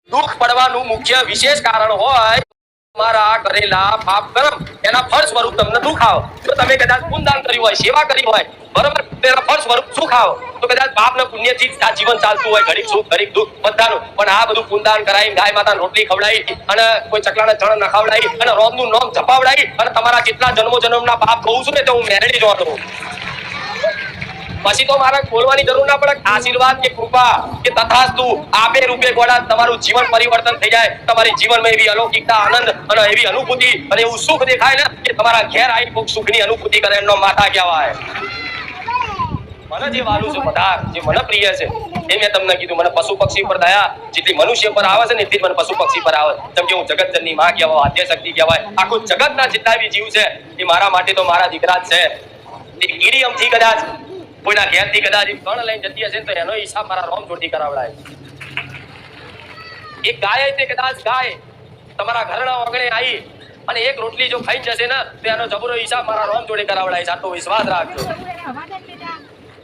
દુઃખ પડવાનું મુખ્ય વિશેષ કારણ હોય તમારા કરેલા પાપ કર્મ એના ફળ સ્વરૂપ તમને દુઃખ આવે. જો તમે કદાચ પુણ્યદાન કર્યું હોય, સેવા કરી હોય, બરોબર, તેના ફળ સ્વરૂપ સુખ આવે તો કદાચ પાપ ને પુણ્યથી આ જીવન ચાલતું હોય, ઘડીક સુખ ઘડીક દુઃખ બધાનું. પણ આ બધું પુણ્યદાન કરાવી, ગાય માતાને રોટલી ખવડાવી અને કોઈ ચકલાને ચણ નખાવડાવી અને રોમનું નામ જપાવડાવી અને તમારા કેટલા જન્મો જન્મના પાપ કહું છું ને તો હું મેળવી જોતો. પછી તો મારે બોલવાની જરૂર ના પડે. આશીર્વાદ કે કૃપા કે તથાસ્તુ આપે રૂપે ગોળા તમારું જીવન પરિવર્તન થઈ જાય. તમારી જીવનમાં એવી અલૌકિકતા, આનંદ અને એવી અનુભૂતિ અને એવું સુખ દેખાય ને કે તમારા ઘેર આવી કોઈક સુખની અનુભૂતિ કરે એનો માતા કહેવાય. મને જે વાલું છે પધાર, જે મને પ્રિય છે એ મેં તમને કીધું. મને પશુ પક્ષી પર દયા જેટલી મનુષ્ય પર આવે છે ને એટલી મને પશુ પક્ષી પર આવે. જેમ કે હું જગતજનની માં કહેવાય, આદ્ય શક્તિ કહેવાય. આખું જગતના જેટલા બી જીવ છે એ મારા માટે તો મારા દીકરા જ છે. એ કીડી અમથી કદાચ કોઈના ઘેરથી કદાચ કણ લઈને જતી હશે તો એનો હિસાબ મારા રોમ જોડી કરાવડાય. એક ગાય તે કદાચ ગાય તમારા ઘરના આંગણે આવી અને એક રોટલી જો ખાઈ જશે ને તો એનો જબરો હિસાબ મારા રોમ જોડે કરાવડાય. આટલો વિશ્વાસ રાખજો.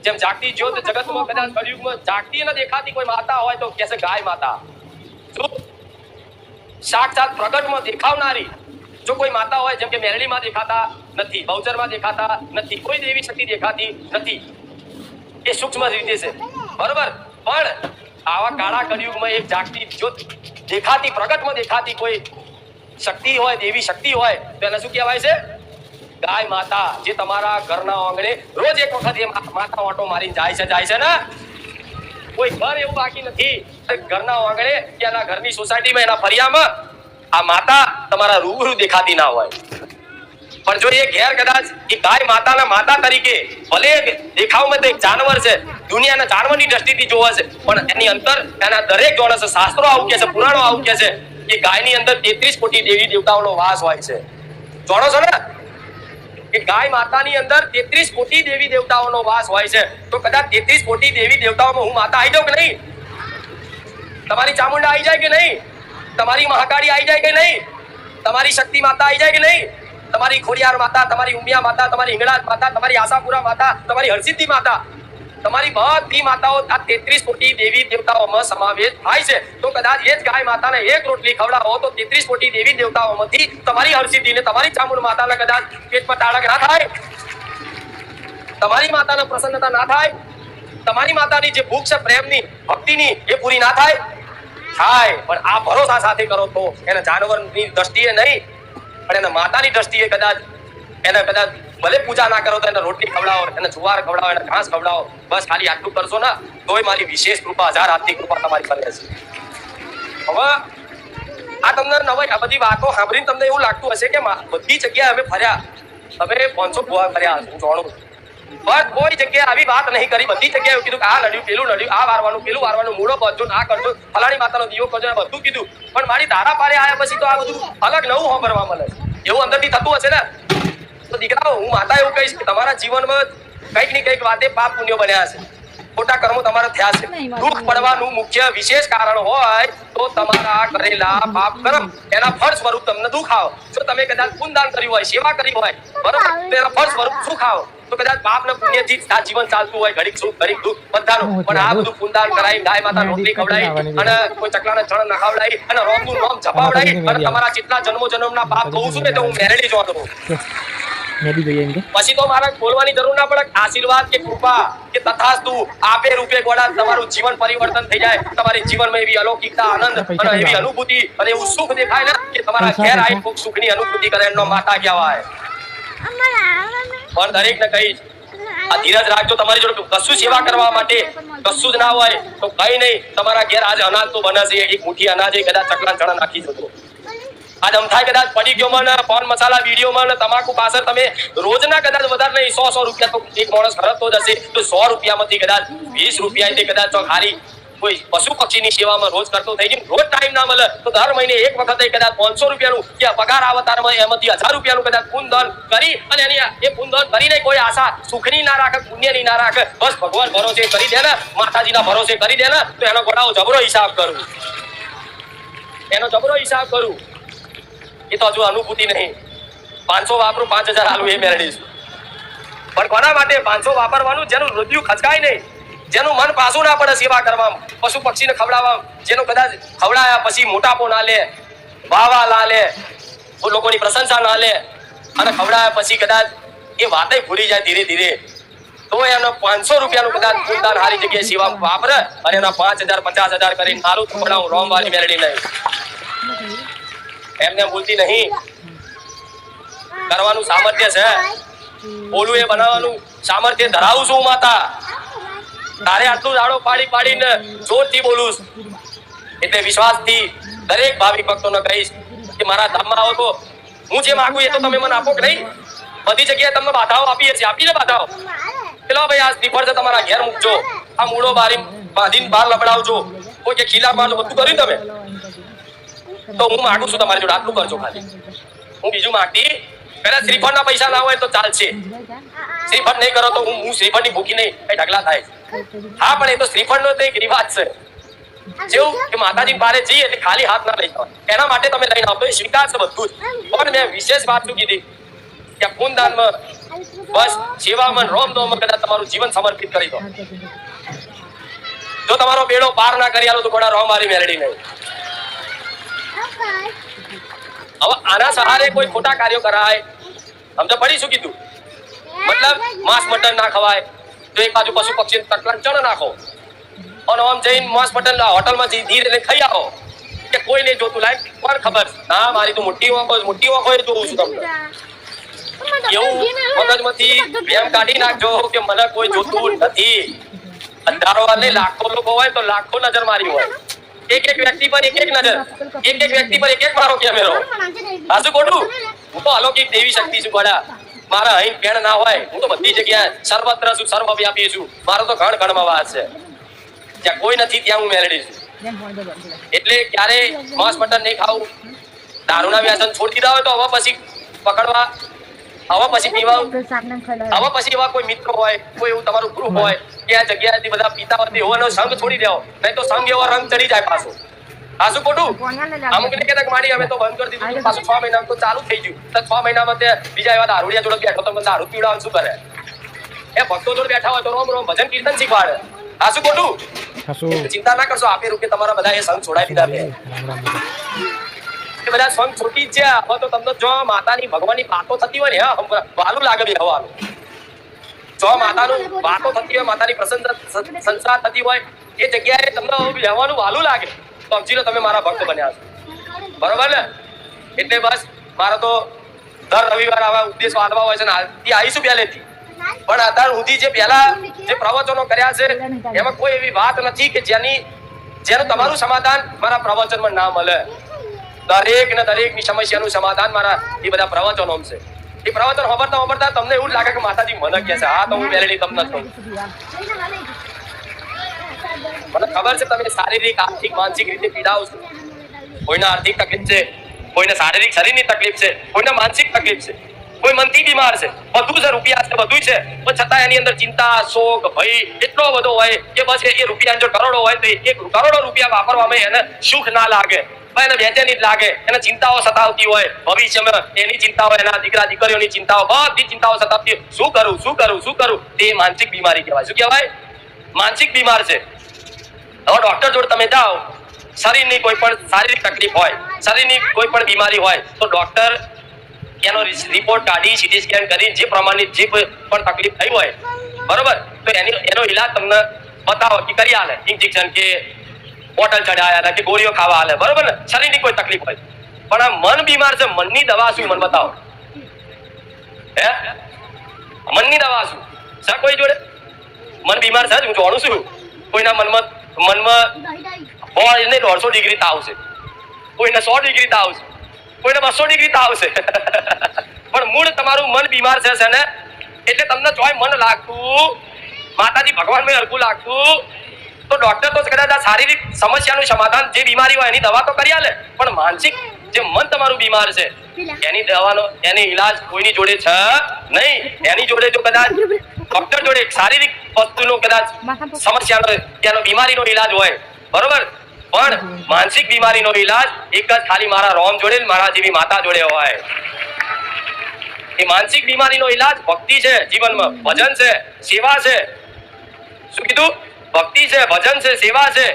જેમ જાગતી જ્યોત જગતમાં કદાચ કળિયુગમાં જાગતી ન દેખાતી કોઈ માતા હોય તો કહેશે ગાય માતા. સાક્ષાત પ્રગટમાં દેખાવનારી જો કોઈ માતા હોય, જેમ કે મેરડીમાં દેખાતા નથી, બહુચરમાં દેખાતા નથી, કોઈ દેવી શક્તિ દેખાતી નથી, એ સૂક્ષ્મ રીતે છે, બરોબર. પણ આવા કાળા કળિયુગમાં એક જાગતી જ્યોત દેખાતી પ્રગટમાં દેખાતી કોઈ શક્તિ હોય, દેવી શક્તિ હોય તો એને શું કહેવાય છે? ગાય માતા. જે તમારા ઘરના આંગણે રોજ એક વખત એ માતા ઓટો મારીને જાય છે ને. કોઈ ઘર એવું બાકી નથી ઘરના આંગણે કે એના ઘરની સોસાયટીમાં, એના ફરિયામાં આ માતા તમારા રૂબરૂ દેખાતી ના હોય. પણ જો એ ઘેર કદાચ એ ગાય માતાના માતા તરીકે ભલે દેખાવમાં તો એક જાનવર છે, દુનિયાના જાનવરની દ્રષ્ટિથી જોવે છે, પણ એની અંદર એના દરેક જોડે છે. શાસ્ત્રો આવું કે છે, પુરાણો આવું કે છે કે ગાયની અંદર 33 કોટી દેવી દેવતાઓનો વાસ હોય છે. જાણો છો ને કે ગાય માતાની અંદર 33 કોટી દેવી દેવતાઓનો વાસ હોય છે. તો કદાચ 33 કોટી દેવી દેવતાઓમાં હું માતા આવી જાઉં કે નહીં? તમારી ચામુંડા આવી જાય કે નહીં? તમારી મહાકાળી આવી જાય કે નહીં? તમારી શક્તિ માતા આવી જાય કે નહીં? તમારી ખોડિયાર માતા, તમારી ઉમિયા માતા, તમારી હિંગળાજ માતા, તમારી આશાપુરા માતા, તમારી હરસિદ્ધિ માતા, તમારી બધી માતાઓ આ 33 કોટી દેવી દેવતાઓમાં સમાવેશ થાય છે. તો કદાચ એ જ ગાય માતાને એક રોટલી ખવડાવો તો 33 કોટી દેવી દેવતાઓમાંથી તમારી હરસિદ્ધિ ને તમારી ચામુંડ માતાને કદાચ પેટમાં ટાળક ના થાય? તમારી માતાને પ્રસન્નતા ના થાય? તમારી માતાની જે ભૂખ છે પ્રેમની, ભક્તિની, એ પૂરી ના થાય? થાય. પણ આ ભરોસા સાથે કરો તો એને જાનવરની દ્રષ્ટિએ નહીં પણ એને માતાની દ્રષ્ટિએ કદાચ એને કદાચ ભલે પૂજા ના કરો તો એને રોટલી ખવડાવો, એને જુવાર ખવડાવો, એને ઘાસ ખવડાવો, બસ ખાલી આટલું કરશો ને તોય મારી વિશેષ કૃપા, 1000 હાથની કૃપા તમારી પર રહેશે. હવે આ તમને નવાઈ, આ બધી વાતો સાંભળીને તમને એવું લાગતું હશે કે બધી જગ્યાએ અમે ફર્યા, અમે 500 ગોવા ફર્યા, હું જાણું, પણ કોઈ જગ્યાએ આવી વાત નહીં કરી. બધી જગ્યાએ એવું કીધું કે આ નડ્યું, પેલું નડ્યું, આ વારવાનું, પેલું વારવાનું, મૂળો બાંધજો, આ કરજો, ફલાણી માતાનો દીવો કરજો, બધું કીધું. પણ મારી ધારા પારે આવ્યા પછી તો આ બધું અલગ નવું સાંભળવા મળે. એવું અંદરથી થતું હશે ને તો દીકરાઓ, હું માતા એવું કહીશ કે તમારા જીવનમાં કંઈક ને કંઈક વાતે પાપ પુણ્યો બન્યા છે, ખોટા કર્મો તમારા થયા છે. દુઃખ પડવાનું મુખ્ય વિશેષ કારણ હોય તો તમારા કરેલા પાપ કર્મ એના ફળ સ્વરૂપ તમને દુઃખ આવે. જો તમે કદાચ પુણ્યદાન કર્યું હોય, સેવા કરી હોય, બરોબર, તેના ફળ સ્વરૂપ સુખ આવે તો કદાચ પાપ ને પુણ્યથી આ જીવન ચાલતું હોય, ઘડીક સુખ ઘડીક દુઃખ બધાનું. પણ આ બધું પુણ્યદાન કરાવી, ગાય માતા રોટલી ખવડાવી અને કોઈ ચકલાને ચણ નખાવડાવી અને રોમનું નામ જપાવડાવી અને તમારા જેટલા જન્મો જન્મના પાપ કહું છું ને તો હું મેળવી જોતો. પછી તો મારે બોલવાની જરૂર ના પડે. આશીર્વાદ કે કૃપા કે તથાસ્તુ આપે રૂપે ગોળા તમારું જીવન પરિવર્તન થઈ જાય. તમારી જીવનમાં એવી અલૌકિકતા, આનંદ અને એવી અનુભૂતિ અને એવું સુખ દેખાય ને કે તમારા ઘેર આવી કોઈક સુખની અનુભૂતિ કરે એનો માતા કહેવાય. પણ દરેક ને કહીશ આ ધીરજ રાખજો. તમારી જોડે કશું સેવા કરવા માટે કશું જ ના હોય તો કઈ નહીં, તમારા ઘેર આજે અનાજ તો બને છે, એક મુઠ્ઠી અનાજ કદાચ ચકલા ચણા નાખી જતો. આજ અમથાય કદાચ પડી ગયો મને પાન મસાલા વિડીયોમાં ને તમાકુ પાછળ તમે રોજના કદાચ વધારે નહીં 100 રૂપિયા તો એક માણસ ખર્ચતો જ હશે. તો 100 રૂપિયામાંથી કદાચ 20 રૂપિયા કદાચ તો હારી કોઈ પશુ પક્ષીની સેવામાં રોજ કરતો થઈ ગયો. રોજ ટાઈમ ના મળે તો દર મહિને એક વખત કદાચ 500 રૂપિયાનું કે પગાર આવે તારમાં એમાંથી 1000 રૂપિયાનું કદાચ પુણ્યદાન કરી અને એની એ પુણ્યદાન કરીને કોઈ આશા સુખની ના રાખે, પુણ્યની ના રાખે, બસ ભગવાન ભરોસે કરી દે ને, માતાજીના ભરોસે કરી દે ને તો એનો ગોળાઓ જબરો હિસાબ કરું, એનો જબરો હિસાબ કરું. એ તો હજુ અનુભૂતિ નહીં. 500 વાપરું 5000 હાલું એ મેળવીશ. પણ કોના માટે 500 વાપરવાનું? જેનું હૃદય ખચકાય નહીં, જેનું મન પાછું ના પડે સેવા કરવામાં. પશુ પક્ષીને ખવડાવવા, જેનો કદાચ ખવડાયા પછી મોટાપો ના લે, વાવા ના લે, લોકોની પ્રશંસા ના લે, અને ખવડાયા પછી કદાચ એ વાતે ભૂલી જાય ધીરે ધીરે, તો એનો 500 રૂપિયાનું કદાચ ફૂલદાન હારી જગ્યાએ સેવા વાપરે અને એના 5,000 50,000 કરીને સારું ખવડાવું રોમવાલી મેલડી નહીં. એમને ભૂલતી નહીં. કરવાનું સામર્થ્ય છે, બોલું એ બનાવવાનું સામર્થ્ય ધરાવું છું માતા. તારે આટલું રાડો પાડી પાડીને જોરથી બોલું, એટલે વિશ્વાસથી દરેક ભાવિક ભક્તોને કહીશ કે મારા ધામમાં આવો તો હું જે માંગુ એ તો તમે મને આપો કે નહીં. બધી જગ્યાએ તમને બાધાઓ આપીએ છીએ, આપીને બાધાઓ. પેલો ભાઈ આ શ્રીફળ છે તમારા ઘેર મૂકજો, આ મૂળો બાંધીને બહાર લબડાવજો, કોઈ કે ખીલા બાર બધું કર્યું તમે, તો હું માંગુ છું તમારી જોડે આટલું કરજો ખાલી. હું બીજું માંગતી પેલા શ્રીફળના પૈસા ના હોય તો ચાલશે, શ્રીફળ નહીં કરો તો હું શ્રીફળની ભૂખી નહીં કઈ ઢગલા થાય. હા, પણ એ તો શ્રીફળનો તો એક રિવાજ છે, જેવું કે માતાજી બારે જઈએ એટલે ખાલી હાથ ના લઈ જવા, એના માટે તમે લઈને આવતો એ સ્વીકાર છે બધું જ. પણ મેં વિશેષ વાત શું કીધી કે પૂનદાનમાં બસ સેવામાં રોમધોમમાં કદાચ તમારું જીવન સમર્પિત કરી દો. જો તમારો બેડો પાર ના કરી આલો તો ઘોડા રોમ મારી મેલડી નહીં. હવે આના સહારે કોઈ ખોટા કાર્યો કરાય, સમજો પડી શું કીધું? મતલબ માંસ મટન ના ખવાય તો એક બાજુ પશુ પક્ષી ચણ નાખો અને આમ જઈને માંસ મટન હોટલમાં ધીરે ખાઈ આવો કે કોઈ નહીં જોતું, લાઈક કોણ ખબર ના મારી તો મોટી વાંખો જોઉં છું તમને. એવું મગજમાંથી એમ કાઢી નાખજો કે મને કોઈ જોતું નથી. હજારો વાર નહીં લાખો લોકો હોય તો લાખો નજર મારી હોય, એક વ્યક્તિ પર એક નજર, એક વ્યક્તિ પર એક મારો કેમેરો. સાચું ખોટું? હું તો અલૌકિક દેવી શક્તિ છું ગોડા. મારા અહીં પેણ ના હોય, હું તો બધી જગ્યાએ સર્વત્ર છું, સર્વવ્યાપી છું. મારો તો ઘણમાં વાત છે, જ્યાં કોઈ નથી ત્યાં હું મેલડી છું. એટલે ક્યારે માંસ મટન નહીં ખાવું, દારૂના વ્યસન છોડી દીધા હોય તો હવે પછી પકડવા, હવે પછી પીવા, હવે પછી એવા કોઈ મિત્રો હોય, કોઈ એવું તમારું ગ્રુપ હોય કે આ જગ્યાએથી બધા પીતા હોય એવાનો સંગ છોડી દેવો, નહીં તો સંગ એવો રંગ ચડી જાય પાછો. સાચું ખોટું? અમુક ને કહેતા માડી અમે તો બંધ કરી દીધું, પાછું 6 મહિના તો ચાલુ થઈ ગયું, તો 6 મહિનામાં તે બીજા એવા દારૂડિયા જોડે બેઠો તો દારૂ પીવડાવે શું કરે? એ ભક્તો જોડે બેઠા હોય તો રોમ રોમ ભજન કીર્તન શીખવાડે. સાચું ખોટું? ચિંતા ના કરશો, આપે રૂપે તમારા બધા એ સંગ છોડાવી દીધા. બધા સંગ છોટી જ છે. હવે તો તમને જો માતાની ભગવાનની વાતો થતી હોય ને વાલું લાગે બે હવાનું. જો માતાનું વાતો થતી હોય, માતાની પ્રશંસા થતી હોય એ જગ્યાએ તમને રહેવાનું વાલું લાગે તો સમજી લો તમે મારા ભક્ત બન્યા છો. બરોબર ને? એટલે બસ મારો તો દર રવિવાર આવા ઉદ્દેશ વાદવા હોય છે ને હાલથી આવીશું પહેલેથી, પણ અત્યાર સુધી જે પહેલા જે પ્રવચનો કર્યા છે એમાં કોઈ એવી વાત નથી કે જેનું તમારું સમાધાન મારા પ્રવચનમાં ના મળે. દરેક ને દરેક ની સમસ્યાનું સમાધાન મારા એ બધા પ્રવચનો છે. એ પ્રવચન સાંભળતા તમને એવું લાગે કે માતાજી મને કહે છે. હા, તો હું મેલડી તમને કહું. મને ખબર છે તમે શારીરિક, આર્થિક, માનસિક રીતે પીડાઓ છો. કોઈને આર્થિક તકલીફ છે, કોઈને શારીરિક શરીરની તકલીફ છે, કોઈને માનસિક તકલીફ છે, કોઈ મનથી બીમાર છે, બધું છે, રૂપિયા છે, બધું છે, પણ છતાં એની અંદર ચિંતા, શોક, ભય એટલો બધો હોય કે બસ એ રૂપિયા જો કરોડો હોય તો 1 કરોડો રૂપિયા વાપરવામાં એને સુખ ના લાગે, એને બેચેની જ લાગે, એને ચિંતાઓ સતાવતી હોય, ભવિષ્યમાં એની ચિંતા હોય, એના દીકરા દીકરીઓની ચિંતાઓ, બધી ચિંતાઓ સતાવતી. શું કરું તે માનસિક બીમારી કહેવાય. શું કહેવાય? માનસિક બીમાર છે. હવે ડોક્ટર જોડે તમે જાઓ, શરીરની કોઈ પણ શારીરિક તકલીફ હોય, શરીરની કોઈ પણ બીમારી હોય તો ડોક્ટર એનો રિપોર્ટ કાઢી, સીટી સ્કેન કરી, જે પ્રમાણની જે પણ તકલીફ થઈ હોય, બરોબર, તો એનો ઈલાજ તમને બતાવો કે કરી આલે, ઇન્જેક્શન કે બોટલ ચડાયા કે ગોળીઓ ખાવા આલે, બરોબર ને? શરીરની કોઈ તકલીફ હોય. પણ આ મન બીમાર છે, મનની દવા શું? મને બતાવો. હે, મનની દવા શું છે કોઈ જોડે? મન બીમાર છે, હું જાણું છું. કોઈના મનમાં 150 ડિગ્રી તાવ છે, કોઈને 100 ડિગ્રી તાવ છે, કોઈને 200 ડિગ્રી તાવ છે. પણ મૂળ તમારું મન બીમાર છે ને, એટલે તમને જોય મન લાગતું, માતાજી ભગવાન મેં હરખું લાગતું, તો ડોક્ટર તો કદાચ આ શારીરિક સમસ્યાનું સમાધાન, જે બીમારી હોય એની દવા તો કરી આલે, પણ માનસિક જે મન તમારું બીમાર છે એની દવાનો, એની ઈલાજ કોઈની જોડે છે નહીં. એની જોડે જો કદાચ ડોક્ટર જોડે શારીરિક વસ્તુનો કદાચ સમસ્યાનો, એનો બીમારીનો ઈલાજ હોય, બરોબર, પણ માનસિક બીમારીનો ઈલાજ એક જ ખાલી મારા રોમ જોડે, મારા જેવી માતા જોડે હોય. એ માનસિક બીમારીનો ઈલાજ ભક્તિ છે, જીવનમાં ભજન છે, સેવા છે. શું કીધું? ભક્તિ છે, ભજન છે, સેવા છે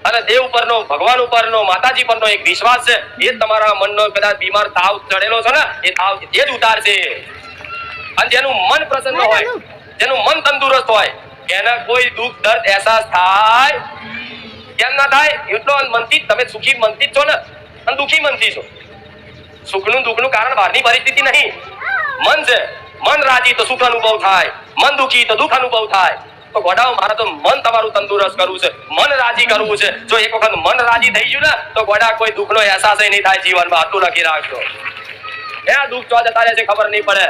અને દેવ ઉપરનો, ભગવાન ઉપરનો, માતાજી પરનો એક વિશ્વાસ છે, એ જ તમારા મનનો કદાચ બીમાર તાવ ચડેલો છે ને, એ તાવ એ જ ઉતારશે. અને જેનું મન પ્રસન્ન હોય, જેનું મન તંદુરસ્ત હોય, એને કોઈ દુઃખ દર્દ અહેસાસ થાય કેમ ના થાય? એટલો મનથી તમે સુખી મનથી જ છો ને, અને દુઃખી મનથી છો. સુખનું દુઃખનું કારણ બહારની પરિસ્થિતિ નહીં, મન છે. મન રાજી તો સુખ અનુભવ થાય, મન દુઃખી તો દુઃખ અનુભવ થાય. તો ગોડાઓ મારે તો મન તમારું તંદુરસ્ત કરવું છે, મન રાજી કરવું છે. જો એક વખત મન રાજી થઈ ગયું ને તો ગોડા કોઈ દુઃખનો અહેસાસ નહીં થાય જીવનમાં. આટલું લખી રાખજો. એ દુઃખ ચો જતા રહેશે ખબર નહીં પડે,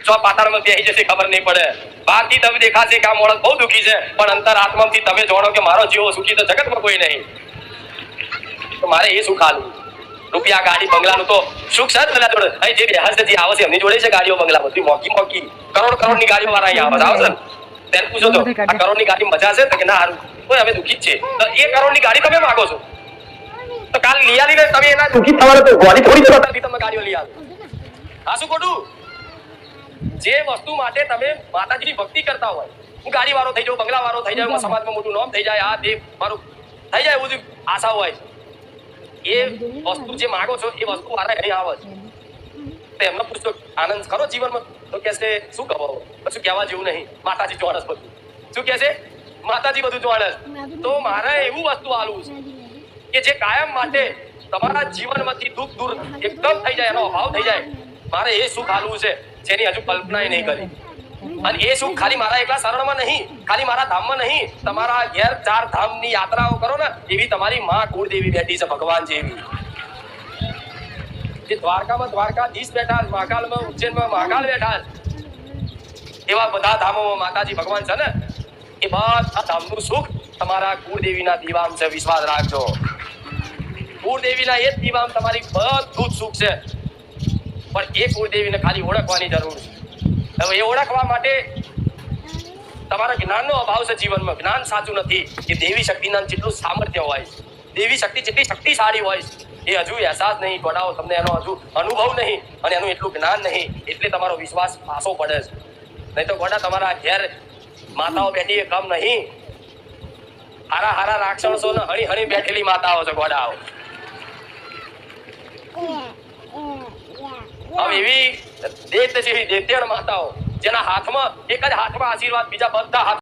ચો પાતાળમાં બેસી જશે ખબર નહીં પડે. બહારથી તમે દેખાશે કે આ માણસ બહુ દુઃખી છે, પણ અંતર આત્માથી તમે જાણો કે મારો જેવો સુખી તો જગતમાં કોઈ નહીં. તો મારે એ સુખ આલું. રૂપિયા, ગાડી, બંગલાનું તો સુખ છે પેલા જોડે. અહીં જે બેહસ જે આવે છે એમની જોડે છે ગાડીઓ, બંગલા, બધી મોંઘી મોંઘી કરોડની ગાડીઓ વાળા અહીંયા આવે છે. તેને પૂછો તો આ કરોડની ગાડી મજા છે કે ના? હારું, કોઈ અમે દુઃખી જ છે. તો એ કરોડની ગાડી તમે માંગો છો, તો કાલ લઈ આવીને તમે એના દુઃખી થવાના તો ગાડી થોડી જ તમે ગાડીઓ લઈ આવો. આ શું ખોટું? જે વસ્તુ માટે તમે માતાજીની ભક્તિ કરતા હોય, હું ગાડી વાળો થઈ જાઉં, બંગલા વાળો થઈ જાઉં, સમાજમાં મોટું નામ થઈ જાય, આ તે મારું થઈ જાય, એવું આશા હોય. એ વસ્તુ જે માંગો છો એ વસ્તુ વાળા અહીં આવે છે. તો એમને પૂછતો આનંદ ખરો જીવનમાં? તો કે છે શું કહો, કશું કહેવા જેવું નહીં, માતાજી ચોણસ બધું. શું કે છે? માતાજી બધું ચોણસ. તો મારે એવું વસ્તુ આલવું છે કે જે કાયમ માટે તમારા જીવનમાંથી દુઃખ દૂર એકદમ થઈ જાય, એનો અભાવ થઈ જાય. મારે એ સુખ આલવું છે જેની હજુ કલ્પના નહીં કરી. અને એ સુખ ખાલી મારા એકલા શરણમાં નહીં, ખાલી મારા ધામમાં નહીં, તમારા ઘેર 4 ધામની યાત્રાઓ કરો ને એવી તમારી માં કુળદેવી બેઠી છે, ભગવાન જેવી. જે દ્વારકામાં દ્વારકાધીશ બેઠા, મહાકાલમાં ઉજ્જૈનમાં મહાકાલ બેઠા, એવા બધા ધામોમાં માતાજી ભગવાન છે ને, એ બધા ધામનું સુખ તમારા કુળદેવીના દીવામ છે. વિશ્વાસ રાખજો, કુળદેવીના એ જ દીવામ તમારી બધું જ સુખ છે. પણ એ કુળદેવીને ખાલી ઓળખવાની જરૂર છે. હવે એ ઓળખવા માટે તમારા જ્ઞાનનો અભાવ છે જીવનમાં. જ્ઞાન સાચું નથી કે દેવી શક્તિના જેટલું સામર્થ્ય હોય, દેવી શક્તિ જેટલી શક્તિશાળી હોય, એ હજુ અહેસાસ નહીં ગોડાઓ, તમને એનો હજુ અનુભવ નહીં અને એનું એટલું જ્ઞાન નહીં, એટલે તમારો વિશ્વાસ પાછો પડે છે. નહીં તો ગોડા તમારા ઘેર માતાઓ બેઠી એ કમ નહીં, હારા હારા રાક્ષસો ને હણી હણી બેઠેલી માતાઓ છે ગોડાઓ. હવે એવી દેત જેવી દેત્યણ માતાઓ જેના હાથમાં એક જ હાથમાં આશીર્વાદ, બીજા બધા હાથ